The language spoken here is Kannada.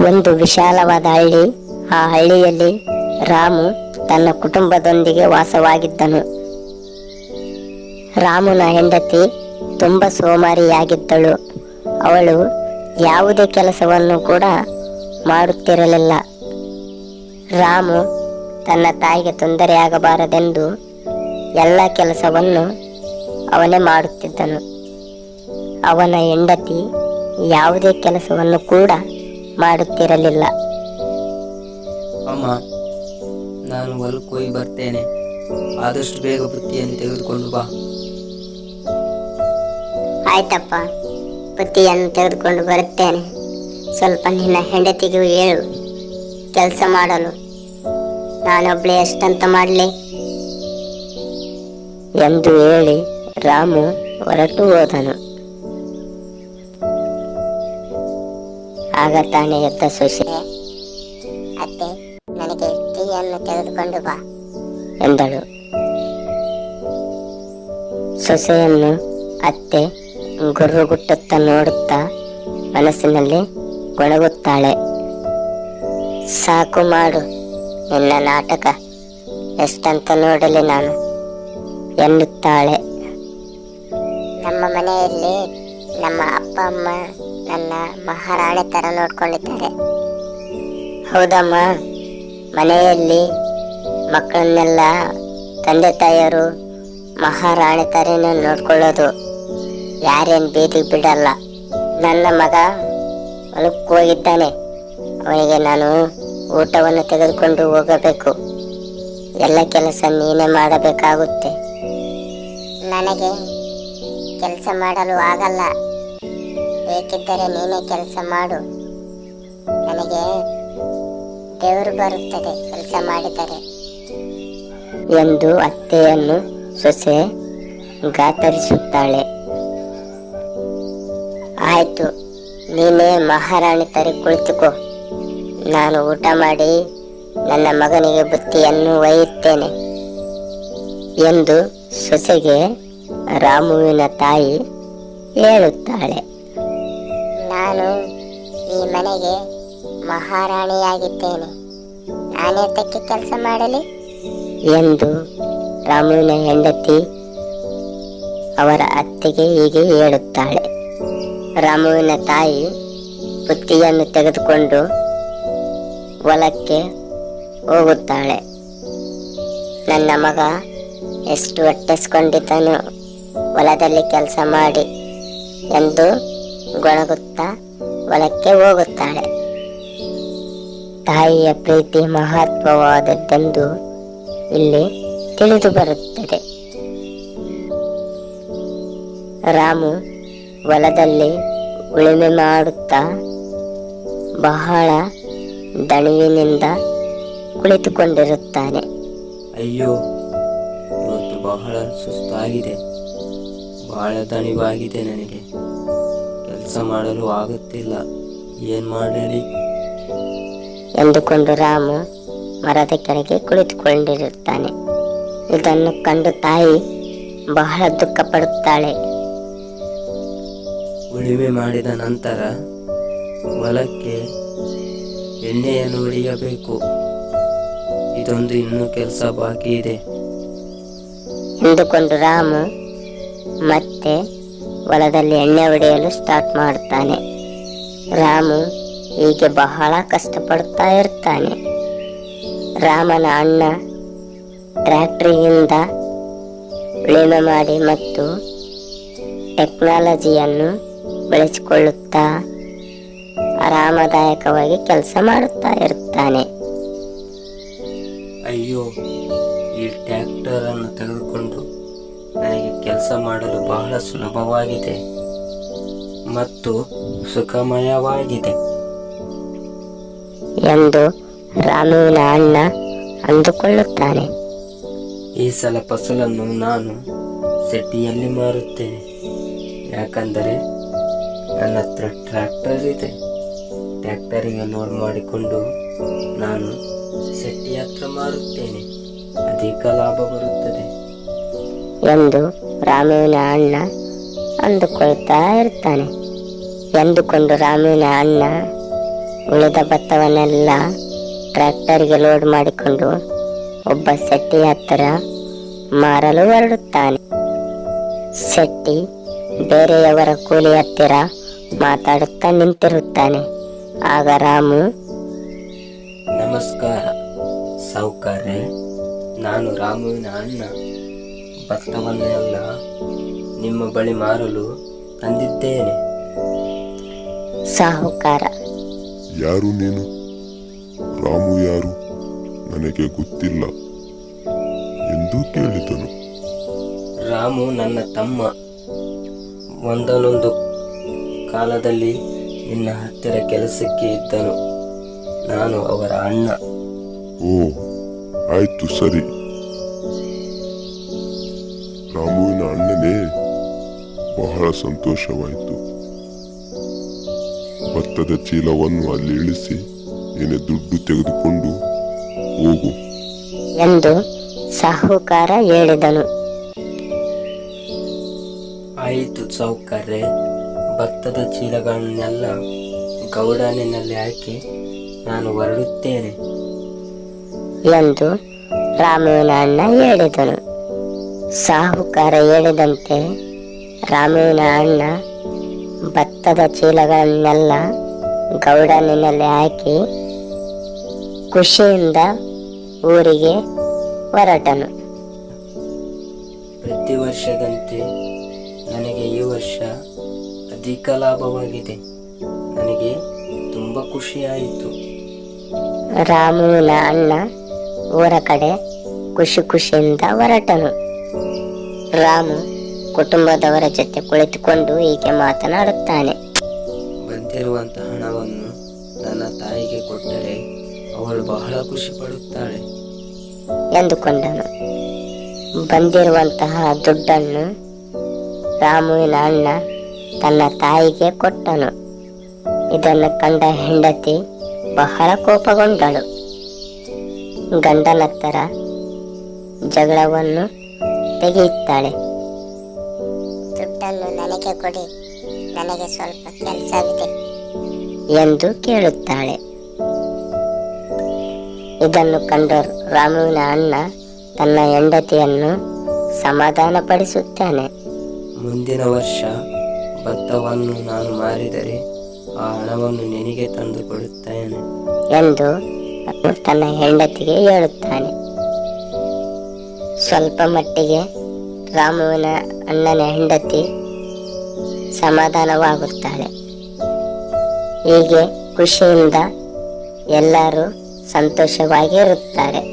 ಒಂದು ವಿಶಾಲವಾದ ಹಳ್ಳಿ. ಆ ಹಳ್ಳಿಯಲ್ಲಿ ರಾಮು ತನ್ನ ಕುಟುಂಬದೊಂದಿಗೆ ವಾಸವಾಗಿದ್ದನು. ರಾಮುನ ಹೆಂಡತಿ ತುಂಬ ಸೋಮಾರಿಯಾಗಿದ್ದಳು. ಅವಳು ಯಾವುದೇ ಕೆಲಸವನ್ನು ಕೂಡ ಮಾಡುತ್ತಿರಲಿಲ್ಲ. ರಾಮು ತನ್ನ ತಾಯಿಗೆ ತೊಂದರೆಯಾಗಬಾರದೆಂದು ಎಲ್ಲ ಕೆಲಸವನ್ನು ಅವನೇ ಮಾಡುತ್ತಿದ್ದನು. ಅವನ ಹೆಂಡತಿ ಯಾವುದೇ ಕೆಲಸವನ್ನು ಕೂಡ ಮಾಡುತ್ತಿರಲಿಲ್ಲ. ಅಮ್ಮ, ನಾನು ಹೊಲಕ್ಕೆ ಹೋಗಿ ಬರ್ತೇನೆ. ಆದಷ್ಟು ಬೇಗ ಬುತ್ತಿಯನ್ನು ತೆಗೆದುಕೊಂಡು ಬಾ. ಆಯ್ತಪ್ಪ, ಬುತ್ತಿಯನ್ನು ತೆಗೆದುಕೊಂಡು ಬರುತ್ತೇನೆ. ಸ್ವಲ್ಪ ನಿನ್ನ ಹೆಂಡತಿಗೂ ಹೇಳು ಕೆಲಸ ಮಾಡಲು. ನಾನೊಬ್ಬಳೇ ಎಷ್ಟಂತ ಮಾಡಲಿ ಎಂದು ಹೇಳಿ ರಾಮು ಹೊರಟು ಹೋದನು. ಆಗ ತಾನೇ ಎದ್ದ ಸೊಸೆ, ಅತ್ತೆ, ನನಗೆ ಟೀಯನ್ನು ತೆಗೆದುಕೊಂಡು ಬಾ ಎಂದಳು. ಸೊಸೆಯನ್ನು ಅತ್ತೆ ಗುರ್ರುಗುಟ್ಟುತ್ತಾ ನೋಡುತ್ತಾ ಮನಸ್ಸಿನಲ್ಲಿ ಗೊಣಗುತ್ತಾಳೆ. ಸಾಕು ಮಾಡು ನಿನ್ನ ನಾಟಕ, ಎಷ್ಟಂತ ನೋಡಲಿ ನಾನು ಎನ್ನುತ್ತಾಳೆ. ನಮ್ಮ ಮನೆಯಲ್ಲಿ ನಮ್ಮ ಅಪ್ಪ ಅಮ್ಮ ನನ್ನ ಮಹಾರಾಣಿ ತರ ನೋಡ್ಕೊಂಡಿದ್ದಾರೆ. ಹೌದಮ್ಮ, ಮನೆಯಲ್ಲಿ ಮಕ್ಕಳನ್ನೆಲ್ಲ ತಂದೆ ತಾಯಿಯರು ಮಹಾರಾಣಿ ತರನೇ ನೋಡ್ಕೊಳ್ಳೋದು. ಯಾರೇನು ಬೀದಿಗೆ ಬಿಡಲ್ಲ. ನನ್ನ ಮಗ ಹೊಲಕ್ಕೆ ಹೋಗಿದ್ದಾನೆ, ಅವನಿಗೆ ನಾನು ಊಟವನ್ನು ತೆಗೆದುಕೊಂಡು ಹೋಗಬೇಕು. ಎಲ್ಲ ಕೆಲಸ ನೀನೇ ಮಾಡಬೇಕಾಗುತ್ತೆ. ನನಗೆ ಕೆಲಸ ಮಾಡಲು ಆಗಲ್ಲ, ಬೇಕಿದ್ದರೆ ನೀನೇ ಕೆಲಸ ಮಾಡು. ನನಗೆ ದೇವರು ಬರುತ್ತದೆ ಕೆಲಸ ಮಾಡಿದರೆ ಎಂದು ಅತ್ತೆಯನ್ನು ಸೊಸೆ ಗಾತರಿಸುತ್ತಾಳೆ. ಆಯ್ತು, ನೀನೇ ಮಹಾರಾಣಿ ತರಿ ಕುಳಿತುಕೋ. ನಾನು ಊಟ ಮಾಡಿ ನನ್ನ ಮಗನಿಗೆ ಬುತ್ತಿಯನ್ನು ಒಯ್ಯುತ್ತೇನೆ ಎಂದು ಸೊಸೆಗೆ ರಾಮುವಿನ ತಾಯಿ ಹೇಳುತ್ತಾಳೆ. ನಾನು ಈ ಮನೆಗೆ ಮಹಾರಾಣಿಯಾಗಿದ್ದೇನೆ, ನಾನೇ ತಕ್ಕೆ ಕೆಲಸ ಮಾಡಲಿ ಎಂದು ರಾಮುವಿನ ಹೆಂಡತಿ ಅವರ ಅತ್ತೆಗೆ ಹೀಗೆ ಹೇಳುತ್ತಾಳೆ. ರಾಮುವಿನ ತಾಯಿ ಬುತ್ತಿಯನ್ನು ತೆಗೆದುಕೊಂಡು ಹೊಲಕ್ಕೆ ಹೋಗುತ್ತಾಳೆ. ನನ್ನ ಮಗ ಎಷ್ಟು ಹೊಟ್ಟೆಸ್ಕೊಂಡಿದ್ದನು ಹೊಲದಲ್ಲಿ ಕೆಲಸ ಮಾಡಿ ಎಂದು ಗೊಣಗುತ್ತಾ ಹೊಲಕ್ಕೆ ಹೋಗುತ್ತಾಳೆ. ತಾಯಿಯ ಪ್ರೀತಿ ಮಹತ್ವವಾದದ್ದೆಂದು ಇಲ್ಲಿ ತಿಳಿದು ಬರುತ್ತದೆ. ರಾಮು ಹೊಲದಲ್ಲಿ ಉಳುಮೆ ಮಾಡುತ್ತಾ ಬಹಳ ದಣಿವಿನಿಂದ ಕುಳಿತುಕೊಂಡಿರುತ್ತಾನೆ. ಅಯ್ಯೋ, ಇವತ್ತು ಬಹಳ ಸುಸ್ತಾಗಿದೆ, ಬಹಳ ದಣಿವಾಗಿದೆ. ನನಗೆ ಕೆಲಸ ಮಾಡಲು ಆಗುತ್ತಿಲ್ಲ, ಏನ್ ಮಾಡಲಿ ಎಂದುಕೊಂಡು ರಾಮು ಮರದ ಕೆಳಗೆ ಕುಳಿತುಕೊಂಡಿರುತ್ತಾನೆ. ಇದನ್ನು ಕಂಡು ತಾಯಿ ಬಹಳ ದುಃಖ ಪಡುತ್ತಾಳೆ. ಉಳುಮೆ ಮಾಡಿದ ನಂತರ ಹೊಲಕ್ಕೆ ಎಣ್ಣೆಯನ್ನು ಹೊಡೆಯಬೇಕು. ಇದೊಂದು ಇನ್ನೂ ಕೆಲಸ ಬಾಕಿ ಇದೆ ಎಂದುಕೊಂಡು ರಾಮು ಮತ್ತೆ ಹೊಲದಲ್ಲಿ ಎಣ್ಣೆ ಹೊಡೆಯಲು ಸ್ಟಾರ್ಟ್ ಮಾಡುತ್ತಾನೆ. ರಾಮು ಹೀಗೆ ಬಹಳ ಕಷ್ಟಪಡುತ್ತಾ ಇರ್ತಾನೆ. ರಾಮನ ಅಣ್ಣ ಟ್ರ್ಯಾಕ್ಟರಿಯಿಂದ ಉಳುಮೆ ಮಾಡಿ ಮತ್ತು ಟೆಕ್ನಾಲಜಿಯನ್ನು ಬೆಳೆಸಿಕೊಳ್ಳುತ್ತಾ ಆರಾಮದಾಯಕವಾಗಿ ಕೆಲಸ ಮಾಡುತ್ತಾ ಇರುತ್ತಾನೆ. ಅಯ್ಯೋ, ಈ ಟ್ರ್ಯಾಕ್ಟರ್ ಅನ್ನು ತೆಗೆದುಕೊಂಡು ನನಗೆ ಕೆಲಸ ಮಾಡಲು ಬಹಳ ಸುಲಭವಾಗಿದೆ ಮತ್ತು ಸುಖಮಯವಾಗಿದೆ ಎಂದು ರಾಮುವಿನ ಅಣ್ಣ ಅಂದುಕೊಳ್ಳುತ್ತಾನೆ. ಈ ಸಲ ಫಸಲನ್ನು ನಾನು ಸಿಟಿಯಲ್ಲಿ ಮಾರುತ್ತೇನೆ, ಯಾಕಂದರೆ ನನ್ನ ಹತ್ರ ಟ್ರ್ಯಾಕ್ಟರ್ ಇದೆ. ಟ್ರ್ಯಾಕ್ಟರಿಗೆ ಲೋಡ್ ಮಾಡಿಕೊಂಡು ನಾನು ಸಿಟಿ ಹತ್ರ ಮಾರುತ್ತೇನೆ, ಅಧಿಕ ಲಾಭ ಬರುತ್ತದೆ ಎಂದು ರಾಮುವಿನ ಅಣ್ಣ ಅಂದುಕೊಳ್ತಾ ಇರ್ತಾನೆ. ಎಂದುಕೊಂಡು ರಾಮುವಿನ ಅಣ್ಣ ಉಳಿದ ಭತ್ತವನ್ನೆಲ್ಲ ಟ್ರ್ಯಾಕ್ಟರ್ಗೆ ಲೋಡ್ ಮಾಡಿಕೊಂಡು ಒಬ್ಬ ಶೆಟ್ಟಿ ಹತ್ತಿರ ಮಾರಲು ಹೊರಡುತ್ತಾನೆ. ಶೆಟ್ಟಿ ಬೇರೆಯವರ ಕೂಲಿ ಹತ್ತಿರ ಮಾತಾಡುತ್ತಾ ನಿಂತಿರುತ್ತಾನೆ. ಆಗ ರಾಮು, ನಮಸ್ಕಾರ ಸಾಹುಕಾರ್ರೆ, ನಾನು ರಾಮುವಿನ ಅಣ್ಣ. ಭತ್ತವನ್ನೆಲ್ಲ ನಿಮ್ಮ ಬಳಿ ಮಾರಲು ತಂದಿದ್ದೇನೆ. ಸಾಹುಕಾರ, ಯಾರು ನೀನು? ರಾಮು ಯಾರು? ನನಗೆ ಗೊತ್ತಿಲ್ಲ ಎಂದು ಕೇಳಿದನು. ರಾಮು ನನ್ನ ತಮ್ಮ. ಒಂದೊಂದು ಕಾಲದಲ್ಲಿ ನಿನ್ನ ಹತ್ತಿರ ಕೆಲಸಕ್ಕೆ ಇದ್ದನು. ನಾನು ಅವರ ಅಣ್ಣ. ಓ, ಆಯ್ತು, ಸರಿ. ರಾಮುವಿನ ಅಣ್ಣನೇ, ಬಹಳ ಸಂತೋಷವಾಯಿತು. ಭತ್ತದ ಚೀಲವನ್ನು ಅಲ್ಲಿ ಇಳಿಸಿ ಏನೇ ದುಡ್ಡು ತೆಗೆದುಕೊಂಡು ಹೋಗು ಎಂದು ಸಾಹುಕಾರ ಹೇಳಿದನು. ಆಯಿತು ಸಾಹುಕಾರ್ರೆ, ಭತ್ತದ ಚೀಲಗಳನ್ನೆಲ್ಲ ಗೌಡಾನಿನಲ್ಲಿ ಹಾಕಿ ನಾನು ಹೊರಡುತ್ತೇನೆ ಎಂದು ರಾಮುವಿನ ಅಣ್ಣ ಹೇಳಿದನು. ಸಾಹುಕಾರ ಹೇಳಿದಂತೆ ರಾಮುವಿನ ಅಣ್ಣ ಭತ್ತದ ಚೀಲಗಳನ್ನೆಲ್ಲ ಗೌಡನಿನಲ್ಲಿ ಹಾಕಿ ಖುಷಿಯಿಂದ ಊರಿಗೆ ಹೊರಟನು. ಪ್ರತಿ ವರ್ಷದಂತೆ ನನಗೆ ಈ ವರ್ಷ ಅಧಿಕ ಲಾಭವಾಗಿದೆ. ನನಗೆ ತುಂಬ ಖುಷಿಯಾಯಿತು. ರಾಮುವಿನ ಅಣ್ಣ ಊರ ಕಡೆ ಖುಷಿಯಿಂದ ಹೊರಟನು. ರಾಮು ಕುಟುಂಬದವರ ಜೊತೆ ಕುಳಿತುಕೊಂಡು ಹೀಗೆ ಮಾತನಾಡುತ್ತಾನೆ. ಬಂದಿರುವಂತಹ ಹಣವನ್ನು ನನ್ನ ತಾಯಿಗೆ ಕೊಟ್ಟರೆ ಅವಳು ಬಹಳ ಖುಷಿ ಪಡುತ್ತಾಳೆ ಎಂದುಕೊಂಡನು. ಬಂದಿರುವಂತಹ ದುಡ್ಡನ್ನು ರಾಮುವಿನ ಅಣ್ಣ ತನ್ನ ತಾಯಿಗೆ ಕೊಟ್ಟನು. ಇದನ್ನು ಕಂಡ ಹೆಂಡತಿ ಬಹಳ ಕೋಪಗೊಂಡಳು. ಗಂಡನತ್ತರ ಜಗಳವನ್ನು ತೆಗೆಯುತ್ತಾಳೆ. ದುಡ್ಡನ್ನು ನನಗೆ ಕೊಡಿ, ನನಗೆ ಸ್ವಲ್ಪ ಕೆಲಸವಿದೆ ಎಂದು ಕೇಳುತ್ತಾಳೆ. ಇದನ್ನು ಕಂಡ ರಾಮುವಿನ ಅಣ್ಣ ತನ್ನ ಹೆಂಡತಿಯನ್ನು ಸಮಾಧಾನಪಡಿಸುತ್ತಾನೆ. ಮುಂದಿನ ವರ್ಷ ಭತ್ತವನ್ನು ನಾನು ಮಾರಿದರೆ ಆ ಹಣವನ್ನು ನಿನಗೆ ತಂದು ಕೊಡುತ್ತೇನೆ ಎಂದು ತನ್ನ ಹೆಂಡತಿಗೆ ಹೇಳುತ್ತಾನೆ. ಸ್ವಲ್ಪ ಮಟ್ಟಿಗೆ ರಾಮುವಿನ ಅಣ್ಣನ ಹೆಂಡತಿ ಸಮಾಧಾನವಾಗುತ್ತಾಳೆ. ಹೀಗೆ ಖುಷಿಯಿಂದ ಎಲ್ಲರೂ ಸಂತೋಷವಾಗಿ ಇರುತ್ತಾರೆ.